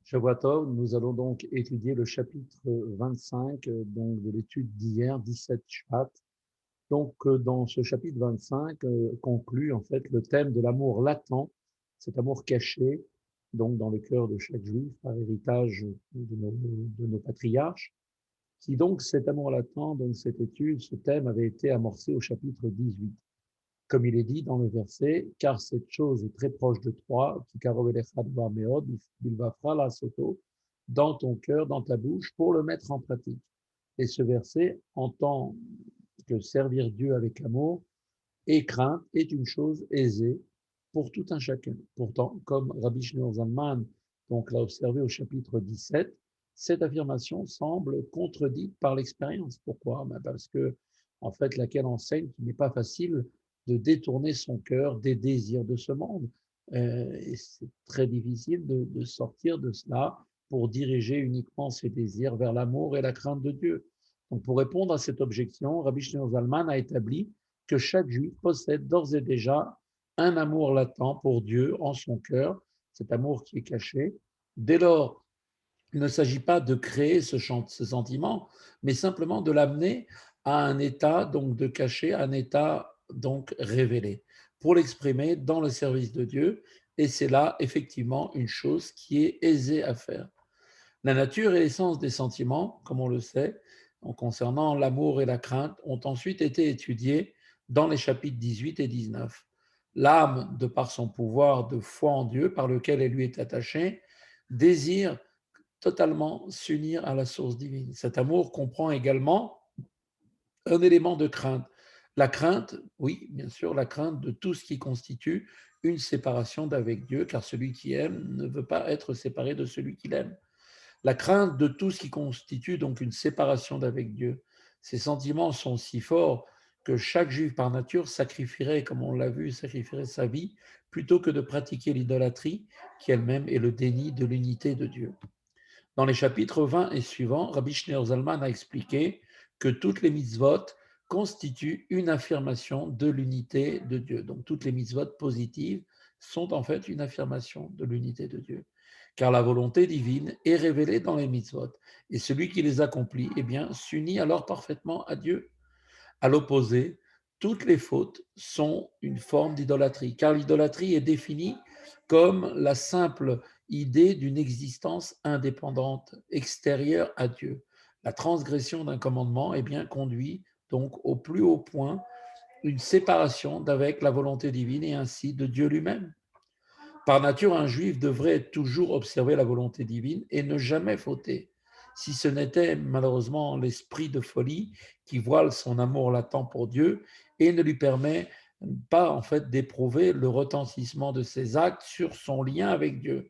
Shavuot, nous allons donc étudier le chapitre 25 donc de l'étude d'hier, 17 Shvat. Donc, dans ce chapitre 25, conclut en fait le thème de l'amour latent, cet amour caché, donc dans le cœur de chaque juif, par héritage de nos patriarches, qui donc cet amour latent, donc cette étude, ce thème avait été amorcé au chapitre 18. Comme il est dit dans le verset, car cette chose est très proche de toi, qui il va faire la soto dans ton cœur, dans ta bouche, pour le mettre en pratique. Et ce verset, en tant que servir Dieu avec amour et crainte, est une chose aisée pour tout un chacun. Pourtant, comme Rabbi Shneur Zalman donc l'a observé au chapitre 17, cette affirmation semble contredite par l'expérience. Pourquoi? Parce que, en fait, laquelle enseigne qu'il n'est pas facile de détourner son cœur des désirs de ce monde. Et c'est très difficile de sortir de cela pour diriger uniquement ses désirs vers l'amour et la crainte de Dieu. Donc, pour répondre à cette objection, Rabbi Shneur Zalman a établi que chaque juif possède d'ores et déjà un amour latent pour Dieu en son cœur, cet amour qui est caché. Dès lors, il ne s'agit pas de créer ce sentiment, mais simplement de l'amener à un état donc de caché, à un état donc révélé, pour l'exprimer dans le service de Dieu. Et c'est là effectivement une chose qui est aisée à faire. La nature et l'essence des sentiments, comme on le sait, en concernant l'amour et la crainte, ont ensuite été étudiés dans les chapitres 18 et 19. L'âme, de par son pouvoir de foi en Dieu, par lequel elle lui est attachée, désire totalement s'unir à la source divine. Cet amour comprend également un élément de crainte. La crainte, oui, bien sûr, la crainte de tout ce qui constitue une séparation d'avec Dieu, car celui qui aime ne veut pas être séparé de celui qu'il aime. La crainte de tout ce qui constitue donc une séparation d'avec Dieu. Ces sentiments sont si forts que chaque juif par nature sacrifierait, comme on l'a vu, sacrifierait sa vie plutôt que de pratiquer l'idolâtrie qui elle-même est le déni de l'unité de Dieu. Dans les chapitres 20 et suivants, Rabbi Shneur Zalman a expliqué que toutes les mitzvot constituent une affirmation de l'unité de Dieu. Donc toutes les mitzvot positives sont en fait une affirmation de l'unité de Dieu. Car la volonté divine est révélée dans les mitzvot. Et celui qui les accomplit, eh bien, s'unit alors parfaitement à Dieu. À l'opposé, toutes les fautes sont une forme d'idolâtrie, car l'idolâtrie est définie comme la simple idée d'une existence indépendante, extérieure à Dieu. La transgression d'un commandement est bien conduit donc au plus haut point une séparation d'avec la volonté divine et ainsi de Dieu lui-même. Par nature, un juif devrait toujours observer la volonté divine et ne jamais fauter, si ce n'était malheureusement l'esprit de folie qui voile son amour latent pour Dieu et ne lui permet pas en fait d'éprouver le retentissement de ses actes sur son lien avec Dieu.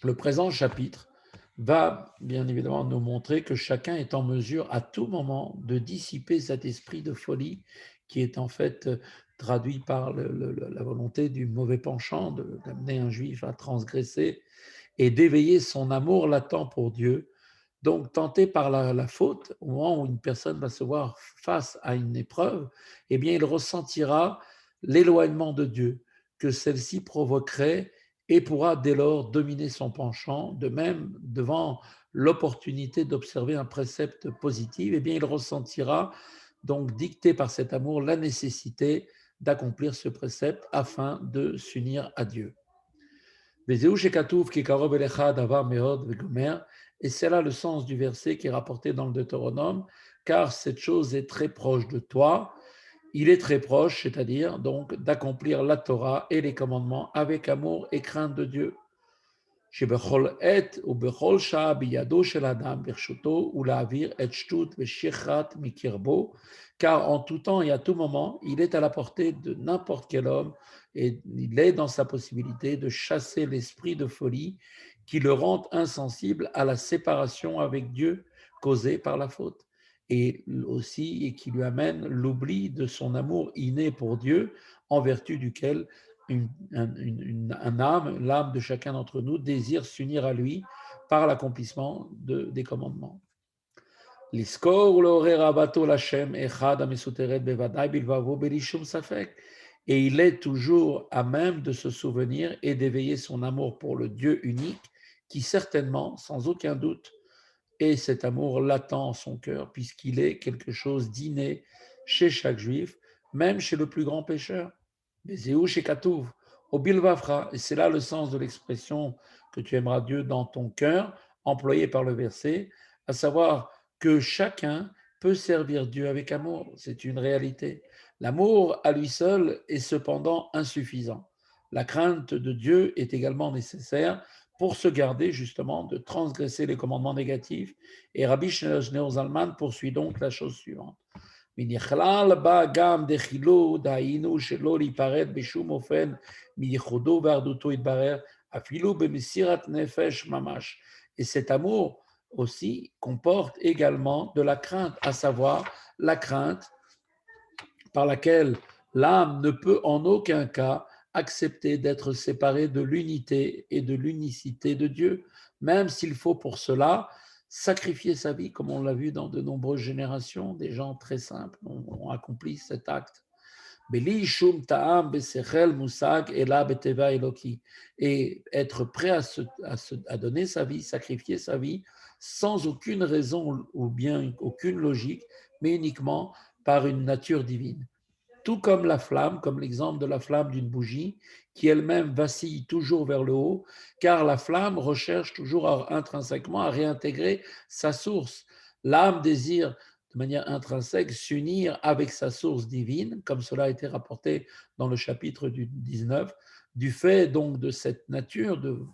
Le présent chapitre va bien évidemment nous montrer que chacun est en mesure à tout moment de dissiper cet esprit de folie qui est en fait traduit par la volonté du mauvais penchant d'amener un juif à transgresser et d'éveiller son amour latent pour Dieu. Donc, tenté par la faute, au moment où une personne va se voir face à une épreuve, eh bien, il ressentira l'éloignement de Dieu que celle-ci provoquerait et pourra dès lors dominer son penchant. De même, devant l'opportunité d'observer un précepte positif, eh bien, il ressentira, donc dicté par cet amour, la nécessité d'accomplir ce précepte afin de s'unir à Dieu. Et c'est là le sens du verset qui est rapporté dans le Deutéronome, car cette chose est très proche de toi. Il est très proche, c'est-à-dire donc d'accomplir la Torah et les commandements avec amour et crainte de Dieu. Car en tout temps et à tout moment, il est à la portée de n'importe quel homme et il est dans sa possibilité de chasser l'esprit de folie qui le rend insensible à la séparation avec Dieu causée par la faute et aussi et qui lui amène l'oubli de son amour inné pour Dieu en vertu duquel un âme, l'âme de chacun d'entre nous, désire s'unir à lui par l'accomplissement des commandements. Et il est toujours à même de se souvenir et d'éveiller son amour pour le Dieu unique qui certainement, sans aucun doute, est cet amour latent en son cœur, puisqu'il est quelque chose d'inné chez chaque juif, même chez le plus grand pécheur. Bezéou chez Katouv, au Bilvafra, et c'est là le sens de l'expression que tu aimeras Dieu dans ton cœur, employée par le verset, à savoir que chacun peut servir Dieu avec amour. C'est une réalité. L'amour à lui seul est cependant insuffisant. La crainte de Dieu est également nécessaire pour se garder justement de transgresser les commandements négatifs. Et Rabbi Shneur Zalman poursuit donc la chose suivante. ונכלל בה גם דחילו, דהיינו שלא להיפרד בשום אופן מייחודו ואחדותו יתברר, אפילו במסירת נפש ממש. Et cet amour aussi comporte également de la crainte, à savoir la crainte par laquelle l'âme ne peut en aucun cas accepter d'être séparée de l'unité et de l'unicité de Dieu, même s'il faut pour cela sacrifier sa vie, comme on l'a vu dans de nombreuses générations, des gens très simples ont accompli cet acte. Et être prêt à donner sa vie, sacrifier sa vie, sans aucune raison ou bien aucune logique, mais uniquement par une nature divine. Tout comme la flamme, comme l'exemple de la flamme d'une bougie, qui elle-même vacille toujours vers le haut, car la flamme recherche toujours intrinsèquement à réintégrer sa source. L'âme désire de manière intrinsèque s'unir avec sa source divine, comme cela a été rapporté dans le chapitre du 19. Du fait donc de cette nature, de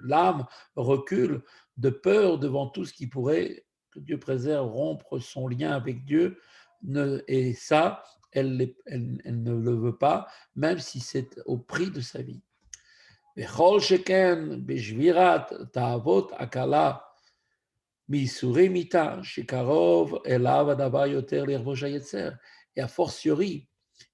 l'âme recule de peur devant tout ce qui pourrait, que Dieu préserve, rompre son lien avec Dieu. Et ça, elle ne le veut pas, même si c'est au prix de sa vie. Et a fortiori,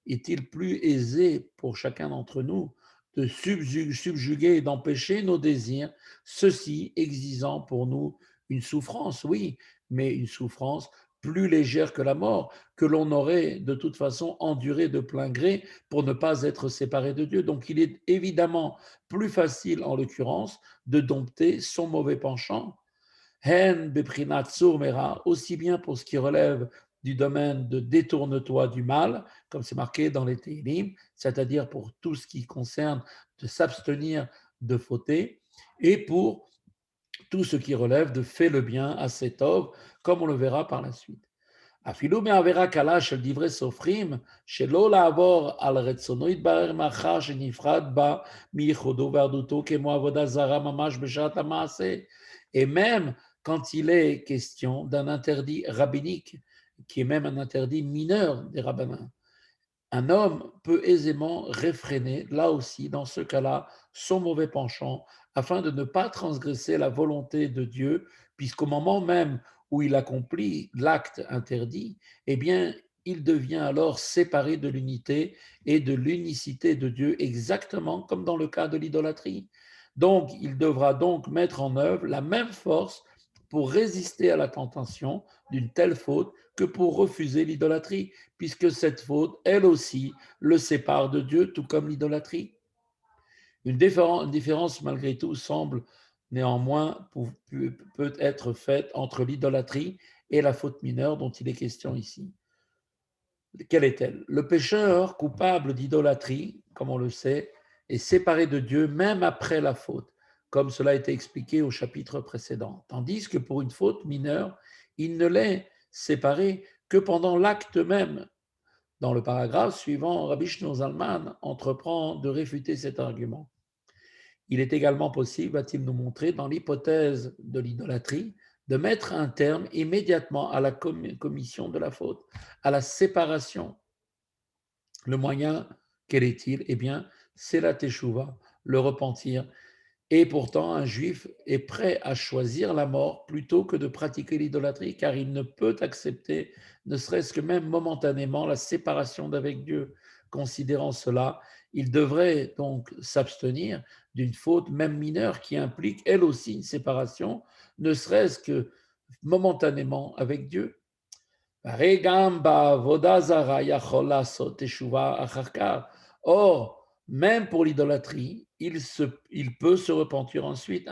est-il plus aisé pour chacun d'entre nous de subjuguer et d'empêcher nos désirs, ceci exigeant pour nous une souffrance, oui, mais une souffrance plus légère que la mort, que l'on aurait de toute façon enduré de plein gré pour ne pas être séparé de Dieu. Donc il est évidemment plus facile, en l'occurrence, de dompter son mauvais penchant, Hen beprinat sourmera, aussi bien pour ce qui relève du domaine de détourne-toi du mal, comme c'est marqué dans les Télim, c'est-à-dire pour tout ce qui concerne de s'abstenir de fauter, et pour tout ce qui relève de fais le bien à cet homme, comme on le verra par la suite. אפילו מעבירה קלה של דברי סופרים, שלא לעבור על רצונו יתברר מאחר שנפרד בה מייחודו ואחדותו כמו עבודה זרה ממש בשעת המעשה. Et même quand il est question d'un interdit rabbinique, qui est même un interdit mineur des rabbinins, un homme peut aisément réfréner, là aussi, dans ce cas-là, son mauvais penchant, afin de ne pas transgresser la volonté de Dieu, puisqu'au moment même où il accomplit l'acte interdit, eh bien, il devient alors séparé de l'unité et de l'unicité de Dieu, exactement comme dans le cas de l'idolâtrie. Donc, il devra donc mettre en œuvre la même force pour résister à la tentation d'une telle faute que pour refuser l'idolâtrie, puisque cette faute, elle aussi, le sépare de Dieu, tout comme l'idolâtrie. Une différence, malgré tout, semble néanmoins peut être faite entre l'idolâtrie et la faute mineure dont il est question ici. Quelle est-elle? Le pécheur coupable d'idolâtrie, comme on le sait, est séparé de Dieu même après la faute, comme cela a été expliqué au chapitre précédent. Tandis que pour une faute mineure, il ne l'est séparé que pendant l'acte même. Dans le paragraphe suivant, Rabbi Shneur Zalman entreprend de réfuter cet argument. Il est également possible, va-t-il nous montrer, dans l'hypothèse de l'idolâtrie, de mettre un terme immédiatement à la commission de la faute, à la séparation. Le moyen, quel est-il? Eh bien, c'est la teshuva, le repentir. Et pourtant, un juif est prêt à choisir la mort plutôt que de pratiquer l'idolâtrie, car il ne peut accepter, ne serait-ce que même momentanément, la séparation d'avec Dieu. Considérant cela, il devrait donc s'abstenir d'une faute, même mineure, qui implique elle aussi une séparation, ne serait-ce que momentanément avec Dieu. Or, même pour l'idolâtrie, il peut se repentir ensuite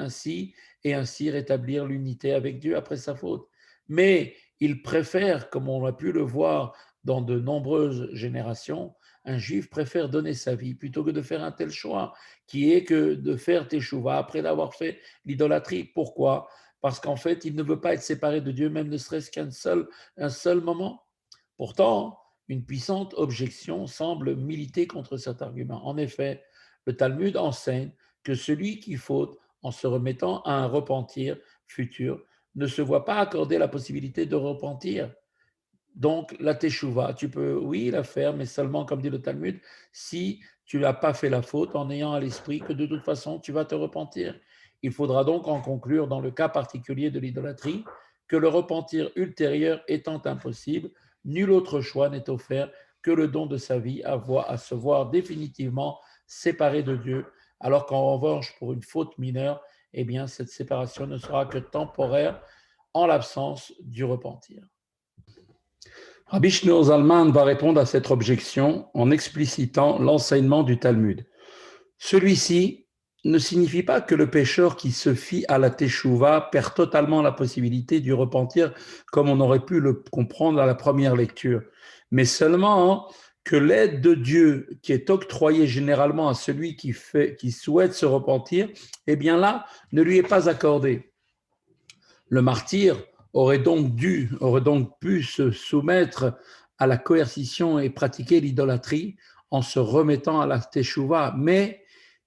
et ainsi rétablir l'unité avec Dieu après sa faute. Mais il préfère, comme on a pu le voir dans de nombreuses générations, un juif préfère donner sa vie plutôt que de faire un tel choix, qui est que de faire teshuva après d'avoir fait l'idolâtrie. Pourquoi? Parce qu'en fait, il ne veut pas être séparé de Dieu, même ne serait-ce un seul moment. Pourtant, une puissante objection semble militer contre cet argument. En effet, le Talmud enseigne que celui qui faute en se remettant à un repentir futur ne se voit pas accorder la possibilité de repentir. Donc, la teshuva, tu peux, oui, la faire, mais seulement, comme dit le Talmud, si tu n'as pas fait la faute en ayant à l'esprit que de toute façon, tu vas te repentir. Il faudra donc en conclure, dans le cas particulier de l'idolâtrie, que le repentir ultérieur étant impossible, nul autre choix n'est offert que le don de sa vie à se voir définitivement séparé de Dieu, alors qu'en revanche, pour une faute mineure, eh bien, cette séparation ne sera que temporaire en l'absence du repentir. Rabbi Shneur Zalman va répondre à cette objection en explicitant l'enseignement du Talmud. Celui-ci ne signifie pas que le pécheur qui se fie à la teshuva perd totalement la possibilité du repentir, comme on aurait pu le comprendre à la première lecture, mais seulement que l'aide de Dieu qui est octroyée généralement à celui qui souhaite se repentir, eh bien là, ne lui est pas accordée. Le martyr aurait donc pu se soumettre à la coercition et pratiquer l'idolâtrie en se remettant à la teshuva, mais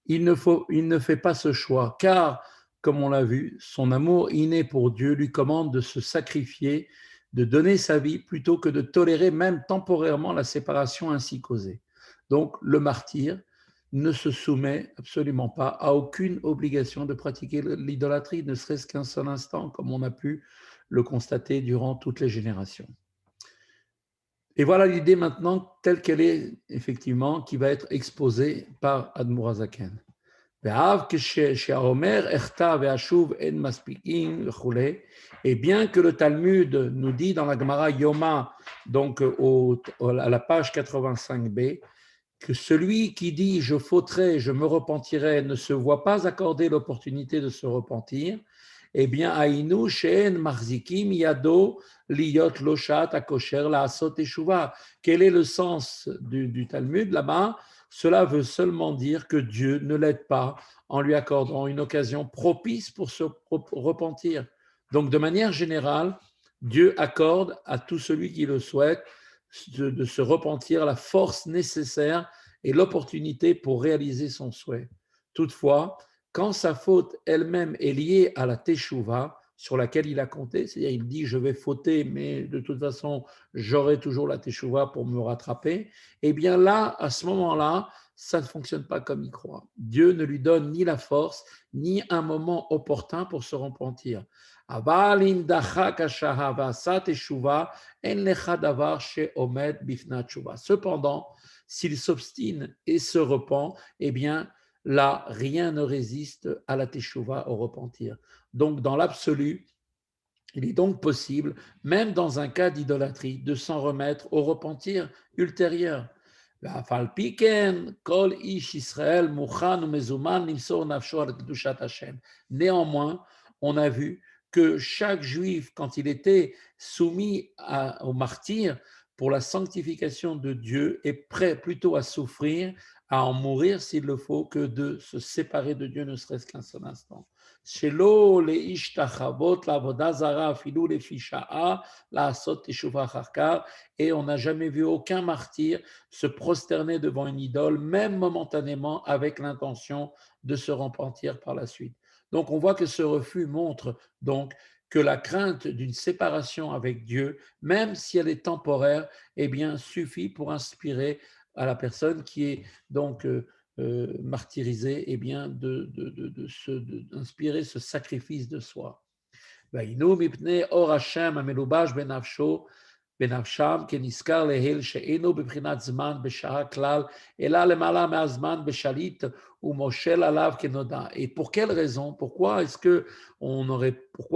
il ne fait pas ce choix, car, comme on l'a vu, son amour inné pour Dieu lui commande de se sacrifier, de donner sa vie, plutôt que de tolérer même temporairement la séparation ainsi causée. Donc, le martyr ne se soumet absolument pas à aucune obligation de pratiquer l'idolâtrie, ne serait-ce qu'un seul instant, comme on a pu le constater durant toutes les générations. Et voilà l'idée maintenant telle qu'elle est effectivement, qui va être exposée par Admour Hazaken. Et bien que le Talmud nous dit dans la Gemara Yoma, donc à la page 85b, que celui qui dit je fauterai, je me repentirai, ne se voit pas accorder l'opportunité de se repentir, eh bien, Aïnou, Sheen, Marzikim, Yado, Liyot, Loshat, Akosher, La Asot, Eshuva. Quel est le sens du Talmud là-bas? Cela veut seulement dire que Dieu ne l'aide pas en lui accordant une occasion propice pour se repentir. Donc, de manière générale, Dieu accorde à tout celui qui le souhaite de se repentir la force nécessaire et l'opportunité pour réaliser son souhait. Toutefois, quand sa faute elle-même est liée à la teshuva sur laquelle il a compté, c'est-à-dire il dit je vais fauter, mais de toute façon j'aurai toujours la teshuva pour me rattraper, eh bien là, à ce moment-là, ça ne fonctionne pas comme il croit. Dieu ne lui donne ni la force, ni un moment opportun pour se repentir. Cependant, s'il s'obstine et se repent, eh bien, là, rien ne résiste à la teshuva, au repentir. Donc, dans l'absolu, il est donc possible, même dans un cas d'idolâtrie, de s'en remettre au repentir ultérieur. Néanmoins, on a vu que chaque juif, quand il était soumis au martyr pour la sanctification de Dieu, est prêt plutôt à souffrir, à en mourir s'il le faut, que de se séparer de Dieu ne serait-ce qu'un seul instant. Shelo leishtachavot lavoda zara afilu lefi sha'a la'asot teshuva achar כך, et on n'a jamais vu aucun martyr se prosterner devant une idole, même momentanément, avec l'intention de se repentir par la suite. Donc on voit que ce refus montre donc que la crainte d'une séparation avec Dieu, même si elle est temporaire, eh bien, suffit pour inspirer à la personne qui est donc martyrisée, eh bien, d'inspirer ce sacrifice de soi. בנפשם כנזכר להיל שאינו בבחינת זמן בשעה כלל, אלא למעלה מהזמן בשליט ומושל עליו כנודע. Et pour quelle raison? Pourquoi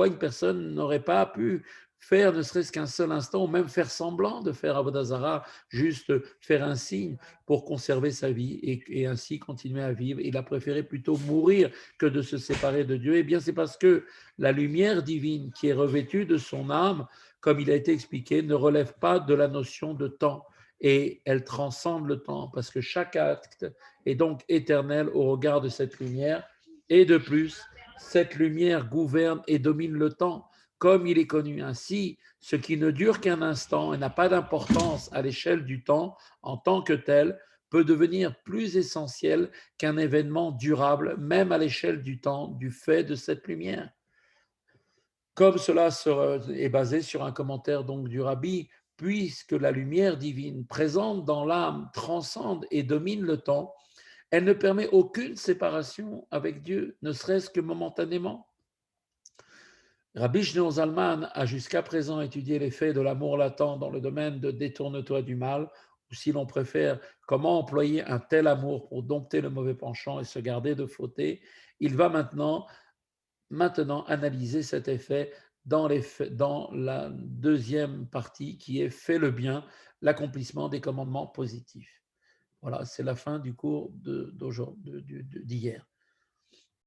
une personne n'aurait pas pu faire ne serait-ce qu'un seul instant, ou même faire semblant de faire Avodah Zarah, juste faire un signe pour conserver sa vie et ainsi continuer à vivre. Il a préféré plutôt mourir que de se séparer de Dieu. Eh bien, c'est parce que la lumière divine qui est revêtue de son âme, comme il a été expliqué, ne relève pas de la notion de temps et elle transcende le temps parce que chaque acte est donc éternel au regard de cette lumière. Et de plus, cette lumière gouverne et domine le temps comme il est connu. Ainsi, ce qui ne dure qu'un instant et n'a pas d'importance à l'échelle du temps en tant que tel peut devenir plus essentiel qu'un événement durable, même à l'échelle du temps, du fait de cette lumière. Comme cela est basé sur un commentaire donc du rabbi, puisque la lumière divine présente dans l'âme transcende et domine le temps, elle ne permet aucune séparation avec Dieu, ne serait-ce que momentanément. Rabbi Shneur Zalman a jusqu'à présent étudié l'effet de l'amour latent dans le domaine de détourne-toi du mal, ou si l'on préfère, comment employer un tel amour pour dompter le mauvais penchant et se garder de fauter. Il va maintenant analyser cet effet dans la deuxième partie qui est fait le bien, l'accomplissement des commandements positifs. Voilà, c'est la fin du cours d'hier.